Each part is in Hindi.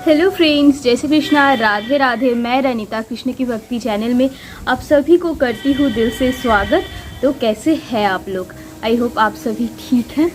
हेलो फ्रेंड्स, जय श्री कृष्णा, राधे राधे। मैं रनिता कृष्ण की भक्ति चैनल में आप सभी को करती हूँ दिल से स्वागत। तो कैसे हैं आप लोग? आई होप आप सभी ठीक हैं।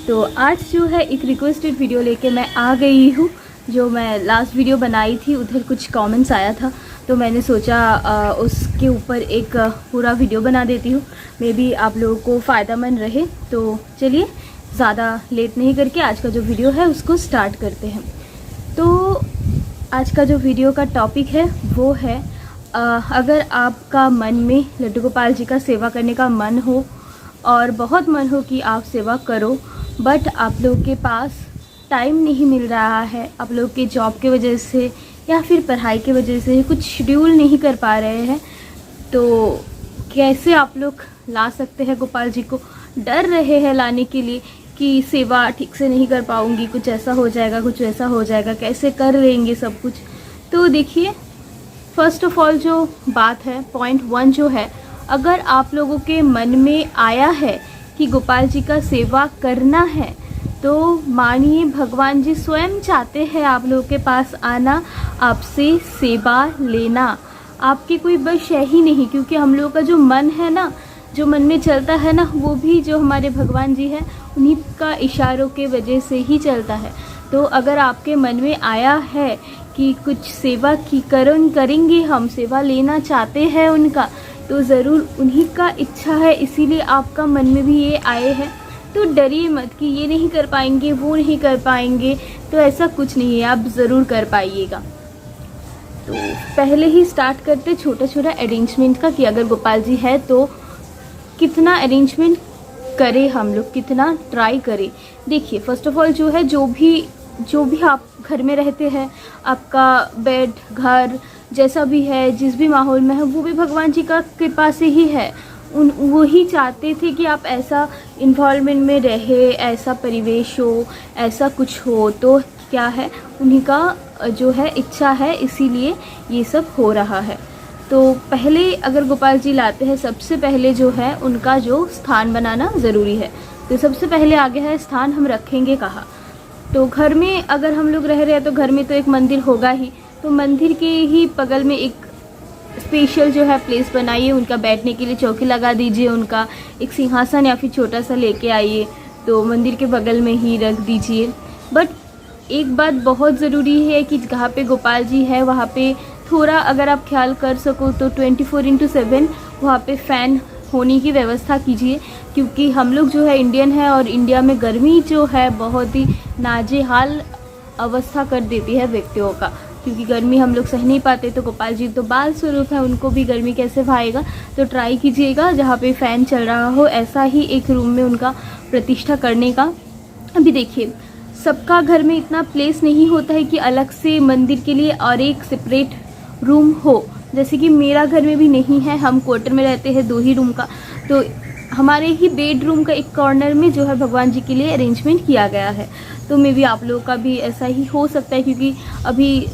तो आज जो है एक रिक्वेस्टेड वीडियो लेके मैं आ गई हूँ। जो मैं लास्ट वीडियो बनाई थी उधर कुछ कमेंट्स आया था, तो मैंने सोचा उसके ऊपर एक पूरा वीडियो बना देती हूँ। मे बी आप लोगों को फ़ायदेमंद रहे। तो चलिए ज़्यादा लेट नहीं करके आज का जो वीडियो है उसको स्टार्ट करते हैं। तो आज का जो वीडियो का टॉपिक है वो है अगर आपका मन में लड्डू गोपाल जी का सेवा करने का मन हो और बहुत मन हो कि आप सेवा करो, बट आप लोग के पास टाइम नहीं मिल रहा है, आप लोग के जॉब के वजह से या फिर पढ़ाई के वजह से कुछ शेड्यूल नहीं कर पा रहे हैं, तो कैसे आप लोग ला सकते हैं गोपाल जी को? डर रहे हैं लाने के लिए कि सेवा ठीक से नहीं कर पाऊंगी, कुछ ऐसा हो जाएगा, कुछ वैसा हो जाएगा, कैसे कर लेंगे सब कुछ। तो देखिए, फर्स्ट ऑफ ऑल जो बात है, पॉइंट 1 जो है, अगर आप लोगों के मन में आया है कि गोपाल जी का सेवा करना है, तो मानिए भगवान जी स्वयं चाहते हैं आप लोगों के पास आना, आपसे सेवा लेना। आपकी कोई बस है ही नहीं, क्योंकि हम लोगों का जो मन है ना, जो मन में चलता है ना, वो भी जो हमारे भगवान जी हैं उन्हीं का इशारों के वजह से ही चलता है। तो अगर आपके मन में आया है कि कुछ सेवा की करेंगे, हम सेवा लेना चाहते हैं उनका, तो ज़रूर उन्हीं का इच्छा है, इसीलिए आपका मन में भी ये आए हैं। तो डरिए मत कि ये नहीं कर पाएंगे, वो नहीं कर पाएंगे, तो ऐसा कुछ नहीं है, आप ज़रूर कर पाइएगा। तो पहले ही स्टार्ट करते छोटा छोटा अरेंजमेंट का कि अगर गोपाल जी है तो कितना अरेंजमेंट करें हम लोग, कितना ट्राई करें। देखिए, फर्स्ट ऑफ ऑल जो है, जो भी आप घर में रहते हैं, आपका बेड, घर जैसा भी है, जिस भी माहौल में है, वो भी भगवान जी का कृपा से ही है। वो ही चाहते थे कि आप ऐसा इन्वॉल्वमेंट में रहे, ऐसा परिवेश हो, ऐसा कुछ हो, तो क्या है, उन्हीं का जो है इच्छा है, इसीलिए ये सब हो रहा है। तो पहले अगर गोपाल जी लाते हैं, सबसे पहले जो है उनका जो स्थान बनाना ज़रूरी है। तो सबसे पहले आगे है स्थान हम रखेंगे कहाँ। तो घर में अगर हम लोग रह रहे हैं तो घर में तो एक मंदिर होगा ही, तो मंदिर के ही बगल में एक स्पेशल जो है प्लेस बनाइए, उनका बैठने के लिए चौकी लगा दीजिए, उनका एक सिंहासन या फिर छोटा सा लेके आइए, तो मंदिर के बगल में ही रख दीजिए। बट एक बात बहुत ज़रूरी है कि जहाँ पे गोपाल जी है वहाँ पे थोड़ा अगर आप ख्याल कर सको तो 24/7 वहाँ पे फ़ैन होने की व्यवस्था कीजिए, क्योंकि हम लोग जो है इंडियन है और इंडिया में गर्मी जो है बहुत ही नाजेहाल अवस्था कर देती है व्यक्तियों का, क्योंकि गर्मी हम लोग सह नहीं पाते। तो गोपाल जी तो बाल स्वरूप है, उनको भी गर्मी कैसे भाएगा। तो ट्राई कीजिएगा जहाँ पे फ़ैन चल रहा हो, ऐसा ही एक रूम में उनका प्रतिष्ठा करने का। अभी देखिए, सबका घर में इतना प्लेस नहीं होता है कि अलग से मंदिर के लिए और एक सेपरेट रूम हो, जैसे कि मेरा घर में भी नहीं है, हम क्वार्टर में रहते हैं 2 ही रूम का। तो हमारे ही बेडरूम का एक कॉर्नर में जो है भगवान जी के लिए अरेंजमेंट किया गया है। तो मे भी आप लोगों का भी ऐसा ही हो सकता है, क्योंकि अभी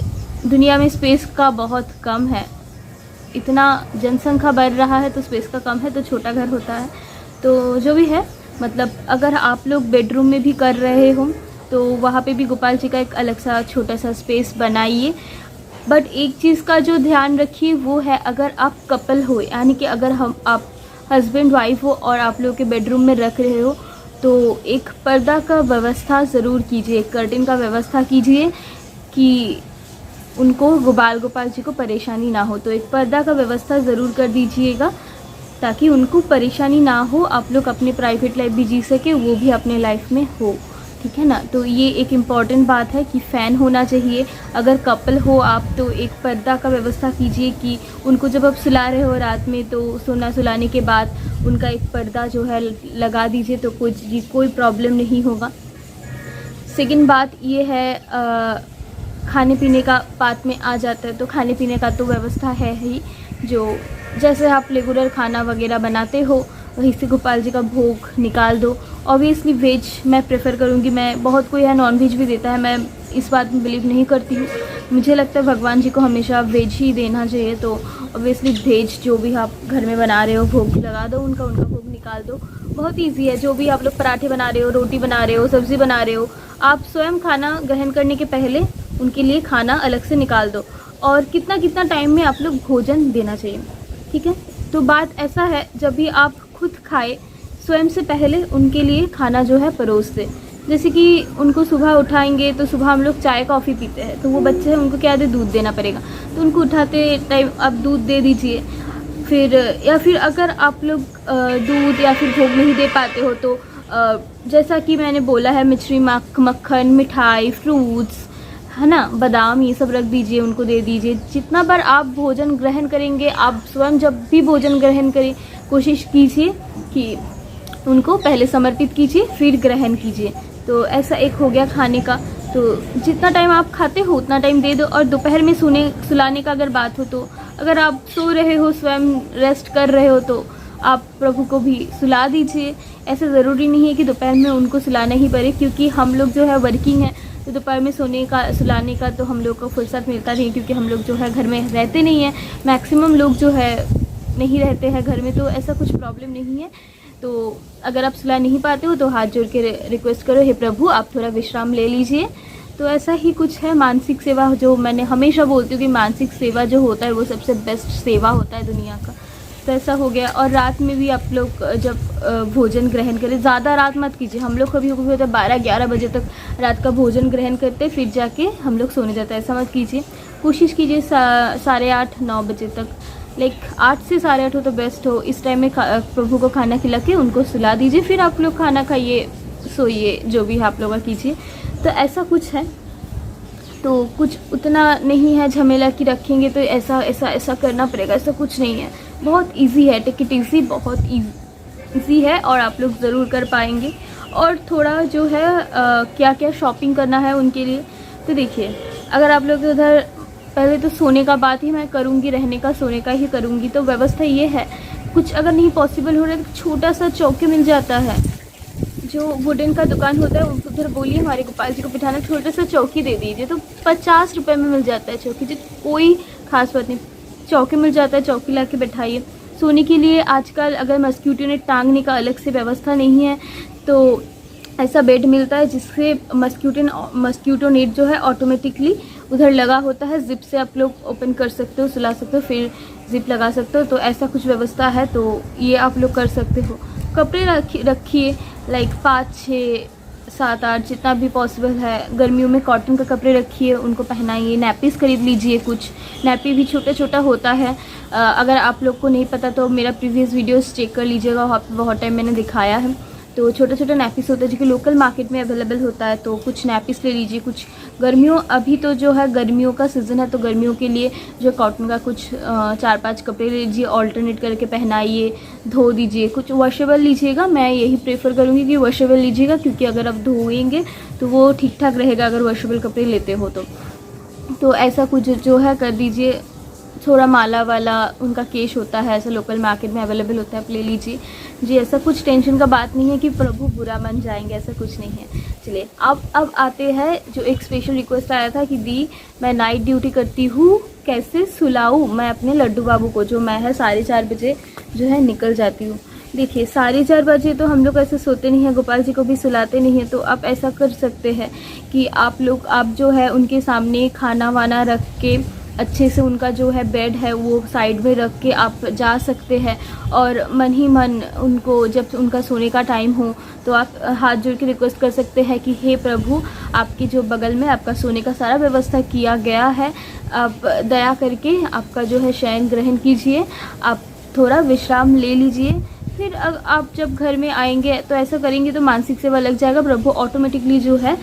दुनिया में स्पेस का बहुत कम है, इतना जनसंख्या बढ़ रहा है तो स्पेस का कम है, तो छोटा घर होता है। तो जो भी है, मतलब अगर आप लोग बेडरूम में भी कर रहे हो तो वहाँ पे भी गोपाल जी का एक अलग सा छोटा सा स्पेस बनाइए। बट एक चीज़ का जो ध्यान रखिए वो है, अगर आप कपल हो, यानी कि अगर आप हस्बैंड वाइफ हो और आप लोग के बेडरूम में रख रहे हो, तो एक पर्दा का व्यवस्था ज़रूर कीजिए, कर्टन का व्यवस्था कीजिए कि उनको गोपाल जी को परेशानी ना हो। तो एक पर्दा का व्यवस्था ज़रूर कर दीजिएगा ताकि उनको परेशानी ना हो, आप लोग अपने प्राइवेट लाइफ भी जी सके, वो भी अपने लाइफ में हो, ठीक है ना। तो ये एक इम्पॉर्टेंट बात है कि फ़ैन होना चाहिए। अगर कपल हो आप तो एक पर्दा का व्यवस्था कीजिए कि उनको जब आप सुला रहे हो रात में, तो सुलाने के बाद उनका एक पर्दा जो है लगा दीजिए, तो कोई प्रॉब्लम नहीं होगा। सेकंड बात ये है, खाने पीने का बात में आ जाता है, तो खाने पीने का तो व्यवस्था है ही, जो जैसे आप रेगुलर खाना वगैरह बनाते हो वहीं से गोपाल जी का भोग निकाल दो। ऑब्वियसली वेज मैं प्रेफर करूँगी, मैं बहुत कोई है नॉन वेज भी देता है, मैं इस बात में बिलीव नहीं करती हूँ। मुझे लगता है भगवान जी को हमेशा वेज ही देना चाहिए। तो ऑब्वियसली वेज जो भी आप घर में बना रहे हो भोग लगा दो, उनका भोग निकाल दो। बहुत ईजी है, जो भी आप लोग पराठे बना रहे हो, रोटी बना रहे हो, सब्ज़ी बना रहे हो, आप स्वयं खाना ग्रहण करने के पहले उनके लिए खाना अलग से निकाल दो, और कितना कितना टाइम में आप लोग भोजन देना चाहिए, ठीक है। तो बात ऐसा है, जब भी आप खुद खाए स्वयं से पहले उनके लिए खाना जो है परोस दे। जैसे कि उनको सुबह उठाएंगे तो सुबह हम लोग चाय कॉफ़ी पीते हैं, तो वो बच्चे हैं उनको क्या दे, दूध देना पड़ेगा, तो उनको उठाते टाइम आप दूध दे दीजिए। फिर या फिर अगर आप लोग दूध या फिर भोग नहीं दे पाते हो तो जैसा कि मैंने बोला है, मिश्री, मक्खन, मिठाई, फ्रूट्स, है ना, बादाम, ये सब रख दीजिए, उनको दे दीजिए। जितना बार आप भोजन ग्रहण करेंगे, आप स्वयं जब भी भोजन ग्रहण करें, कोशिश कीजिए कि उनको पहले समर्पित कीजिए फिर ग्रहण कीजिए। तो ऐसा एक हो गया खाने का। तो जितना टाइम आप खाते हो उतना टाइम दे दो। और दोपहर में सुलाने का अगर बात हो, तो अगर आप सो रहे हो, स्वयं रेस्ट कर रहे हो, तो आप प्रभु को भी सुला दीजिए। ऐसे ज़रूरी नहीं है कि दोपहर में उनको सुलाना ही पड़े, क्योंकि हम लोग जो है वर्किंग है, तो दोपहर में सुलाने का तो हम लोग को फुर्सत मिलता नहीं, क्योंकि हम लोग जो है घर में रहते नहीं हैं। मैक्सिमम लोग जो है नहीं रहते हैं घर में, तो ऐसा कुछ प्रॉब्लम नहीं है। तो अगर आप सुला नहीं पाते हो तो हाथ जोड़ के रिक्वेस्ट करो, हे प्रभु आप थोड़ा विश्राम ले लीजिए। तो ऐसा ही कुछ है मानसिक सेवा, जो मैंने हमेशा बोलती हूँ कि मानसिक सेवा जो होता है वो सबसे बेस्ट सेवा होता है दुनिया का। तो ऐसा हो गया। और रात में भी आप लोग जब भोजन ग्रहण करें, ज़्यादा रात मत कीजिए। हम लोग कभी कभी होता है 12-11 बजे तक रात का भोजन ग्रहण करते, फिर जाके हम लोग सोने जाते हैं। ऐसा मत कीजिए, कोशिश कीजिए 8:30-9 बजे तक, लाइक 8 से 8:30 हो तो बेस्ट हो। इस टाइम में प्रभु को खाना खिला के उनको सुला दीजिए, फिर आप लोग खाना खाइए, सोइए, जो भी आप लोग कीजिए। तो ऐसा कुछ है। तो कुछ उतना नहीं है झमेला कि रखेंगे तो ऐसा ऐसा ऐसा करना पड़ेगा, ऐसा कुछ नहीं है। बहुत इजी है, टेक इट इजी, बहुत इजी है और आप लोग ज़रूर कर पाएंगे। और थोड़ा जो है क्या क्या शॉपिंग करना है उनके लिए, तो देखिए, अगर आप लोग उधर, पहले तो सोने का बात ही मैं करूँगी, रहने का सोने का ही करूँगी। तो व्यवस्था ये है, कुछ अगर नहीं पॉसिबल हो रहा है तो छोटा सा चौकी मिल जाता है, जो वुडन का दुकान होता है, उधर बोलिए हमारे गोपाल जी को बिठाना, छोटा सा चौकी दे दीजिए, तो 50 रुपये में मिल जाता है चौकी। जो कोई खास बात नहीं, चौकी मिल जाता है, चौकी ला के बैठाइए। सोने के लिए आजकल अगर मस्क्यूटो नेट टांगने का अलग से व्यवस्था नहीं है, तो ऐसा बेड मिलता है जिससे मस्क्यूटो नेट जो है ऑटोमेटिकली उधर लगा होता है, जिप से आप लोग ओपन कर सकते हो, सुला सकते हो, फिर जिप लगा सकते हो। तो ऐसा कुछ व्यवस्था है, तो ये आप लोग कर सकते हो। कपड़े रखिए, लाइक 5, 6, 7, 8 जितना भी पॉसिबल है। गर्मियों में कॉटन के कपड़े रखिए, उनको पहनाइए। नैपीज़ खरीद लीजिए, कुछ नैपी भी छोटा छोटा होता है। अगर आप लोग को नहीं पता तो मेरा प्रीवियस वीडियोस चेक कर लीजिएगा, वहाँ पे बहुत टाइम मैंने दिखाया है। तो छोटा छोटा नैपीस होता है जो कि लोकल मार्केट में अवेलेबल होता है, तो कुछ नैपीस ले लीजिए। कुछ गर्मियों, अभी तो जो है गर्मियों का सीज़न है, तो गर्मियों के लिए जो कॉटन का कुछ 4-5 कपड़े ले लीजिए, ऑल्टरनेट करके पहनाइए, धो दीजिए। कुछ वॉशेबल लीजिएगा, मैं यही प्रेफर करूँगी कि वॉशेबल लीजिएगा, क्योंकि अगर आप धोएंगे तो वो ठीक ठाक रहेगा अगर वॉशेबल कपड़े लेते हो तो ऐसा कुछ जो है कर दीजिए। थोड़ा माला वाला उनका केश होता है, ऐसा लोकल मार्केट में अवेलेबल होता है, आप ले लीजिए जी। ऐसा कुछ टेंशन का बात नहीं है कि प्रभु बुरा मान जाएंगे, ऐसा कुछ नहीं है। चलिए अब आते हैं, जो एक स्पेशल रिक्वेस्ट आया था कि दी मैं नाइट ड्यूटी करती हूँ, कैसे सुलाऊँ मैं अपने लड्डू बाबू को, जो मैं है 4:30 बजे जो है निकल जाती हूँ। देखिए 4:30 बजे तो हम लोग ऐसे सोते नहीं हैं, गोपाल जी को भी सुलाते नहीं हैं। तो आप ऐसा कर सकते हैं कि आप जो है उनके सामने खाना वाना रख के, अच्छे से उनका जो है बेड है वो साइड में रख के आप जा सकते हैं, और मन ही मन उनको जब उनका सोने का टाइम हो तो आप हाथ जोड़ के रिक्वेस्ट कर सकते हैं कि हे प्रभु, आपके जो बगल में आपका सोने का सारा व्यवस्था किया गया है, आप दया करके आपका जो है शयन ग्रहण कीजिए, आप थोड़ा विश्राम ले लीजिए। फिर आप जब घर में आएंगे तो ऐसा करेंगे तो मानसिक सेवा लग जाएगा, प्रभु ऑटोमेटिकली जो है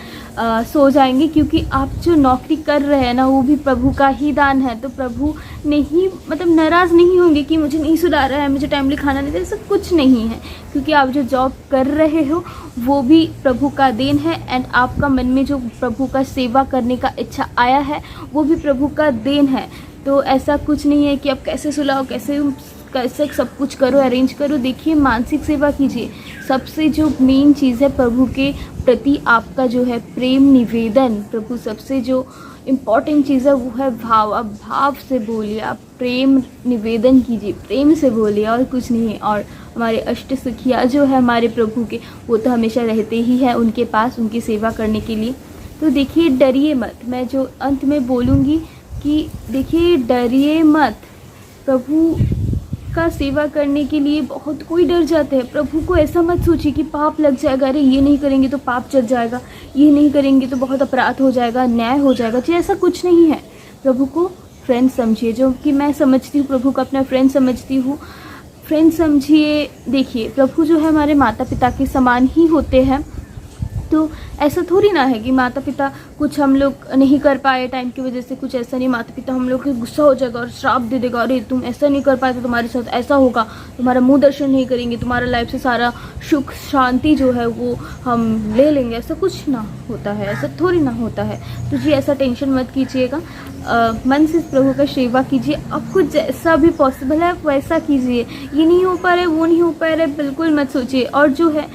सो जाएंगे। क्योंकि आप जो नौकरी कर रहे हैं ना, वो भी प्रभु का ही दान है। तो प्रभु नहीं, मतलब नाराज़ नहीं होंगे कि मुझे नहीं सुला रहा है, मुझे टाइमली खाना नहीं दे, ऐसा कुछ नहीं है। क्योंकि आप जो जॉब कर रहे हो वो भी प्रभु का देन है, एंड आपका मन में जो प्रभु का सेवा करने का इच्छा आया है वो भी प्रभु का देन है। तो ऐसा कुछ नहीं है कि आप कैसे सुलाओ, कैसे सब कुछ करो, अरेंज करो। देखिए मानसिक सेवा कीजिए। सबसे जो मेन चीज़ है प्रभु के प्रति आपका जो है प्रेम निवेदन, प्रभु सबसे जो इम्पॉर्टेंट चीज़ है वो है भाव। आप भाव से बोलिए, आप प्रेम निवेदन कीजिए, प्रेम से बोलिए, और कुछ नहीं है। और हमारे अष्ट सखिया जो है हमारे प्रभु के, वो तो हमेशा रहते ही हैं उनके पास, उनकी सेवा करने के लिए। तो देखिए डरिए मत, मैं जो अंत में बोलूँगी कि देखिए डरिए मत। प्रभु का सेवा करने के लिए बहुत कोई डर जाते हैं। प्रभु को ऐसा मत सोचिए कि पाप लग जाएगा, अरे ये नहीं करेंगे तो पाप चढ़ जाएगा, ये नहीं करेंगे तो बहुत अपराध हो जाएगा, न्याय हो जाएगा। जी ऐसा कुछ नहीं है। प्रभु को फ्रेंड समझिए, जो कि मैं समझती हूँ, प्रभु को अपना फ्रेंड समझती हूँ। फ्रेंड समझिए। देखिए प्रभु जो है हमारे माता पिता के समान ही होते हैं। तो ऐसा थोड़ी ना है कि माता पिता कुछ हम लोग नहीं कर पाए टाइम की वजह से, कुछ ऐसा नहीं, माता पिता हम लोग के गुस्सा हो जाएगा और श्राप दे देगा, अरे तुम ऐसा नहीं कर पाए तो तुम्हारे साथ ऐसा होगा, तुम्हारा मुंह दर्शन नहीं करेंगे, तुम्हारा लाइफ से सारा सुख शांति जो है वो हम ले लेंगे। ऐसा कुछ ना होता है, ऐसा थोड़ी ना होता है। तो जी ऐसा टेंशन मत कीजिएगा। मन से प्रभु का सेवा कीजिए। आपको जैसा भी पॉसिबल है आप वैसा कीजिए। ये नहीं हो पा रहा है, वो नहीं हो पा रहा है, बिल्कुल मत सोचिए। और जो है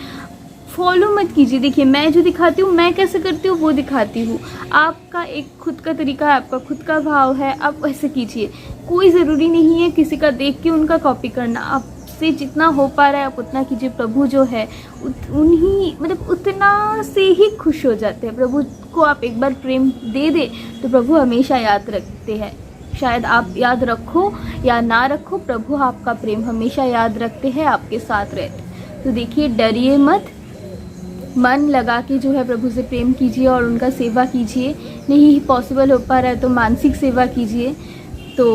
फॉलो मत कीजिए। देखिए मैं जो दिखाती हूँ, मैं कैसे करती हूँ वो दिखाती हूँ। आपका एक खुद का तरीका है, आपका खुद का भाव है, आप वैसे कीजिए। कोई ज़रूरी नहीं है किसी का देख के उनका कॉपी करना। आपसे जितना हो पा रहा है आप उतना कीजिए। प्रभु जो है उन्हीं मतलब उतना से ही खुश हो जाते हैं। प्रभु को आप एक बार प्रेम दे दे तो प्रभु हमेशा याद रखते हैं। शायद आप याद रखो या ना रखो, प्रभु आपका प्रेम हमेशा याद रखते हैं, आपके साथ रहते। तो देखिए डरिए मत, मन लगा के जो है प्रभु से प्रेम कीजिए और उनका सेवा कीजिए। नहीं पॉसिबल हो पा रहा है तो मानसिक सेवा कीजिए। तो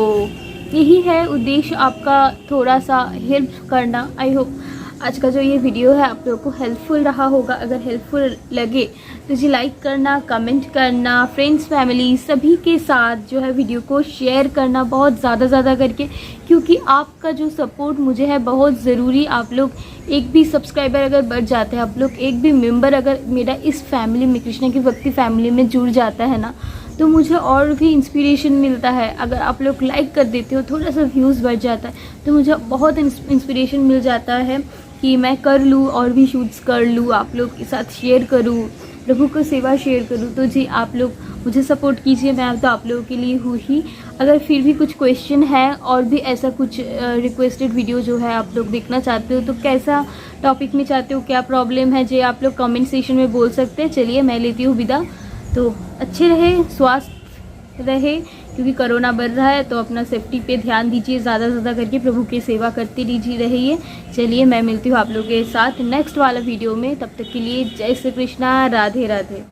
यही है उद्देश्य आपका, थोड़ा सा हेल्प करना। आई होप आज का जो ये वीडियो है आप लोगों को हेल्पफुल रहा होगा। अगर हेल्पफुल लगे तो जी लाइक करना, कमेंट करना, फ्रेंड्स फैमिली सभी के साथ जो है वीडियो को शेयर करना बहुत ज़्यादा करके, क्योंकि आपका जो सपोर्ट मुझे है बहुत ज़रूरी। आप लोग एक भी सब्सक्राइबर अगर बढ़ जाते हैं, आप लोग एक भी मेंबर अगर मेरा इस फैमिली में, कृष्णा की भक्ति फैमिली में जुड़ जाता है ना, तो मुझे और भी इंस्पिरेशन मिलता है। अगर आप लोग लाइक कर देते हो, थोड़ा सा व्यूज़ बढ़ जाता है तो मुझे बहुत इंस्पिरेशन मिल जाता है कि मैं कर लूँ और भी शूट्स कर लूँ, आप लोग के साथ शेयर करूँ, प्रभु को सेवा शेयर करूँ। तो जी आप लोग मुझे सपोर्ट कीजिए, मैं तो आप लोगों के लिए हूँ ही। अगर फिर भी कुछ क्वेश्चन है और भी ऐसा कुछ रिक्वेस्टेड वीडियो जो है आप लोग देखना चाहते हो, तो कैसा टॉपिक में चाहते हो, क्या प्रॉब्लम है, जो आप लोग कमेंट सेक्शन में बोल सकते हैं। चलिए मैं लेती हूँ विदा। तो अच्छे रहे, स्वस्थ रहे, क्योंकि कोरोना बढ़ रहा है तो अपना सेफ्टी पे ध्यान दीजिए, ज़्यादा से ज़्यादा करके प्रभु की सेवा करते रहिए। चलिए मैं मिलती हूँ आप लोगों के साथ नेक्स्ट वाला वीडियो में। तब तक के लिए जय श्री कृष्णा, राधे राधे।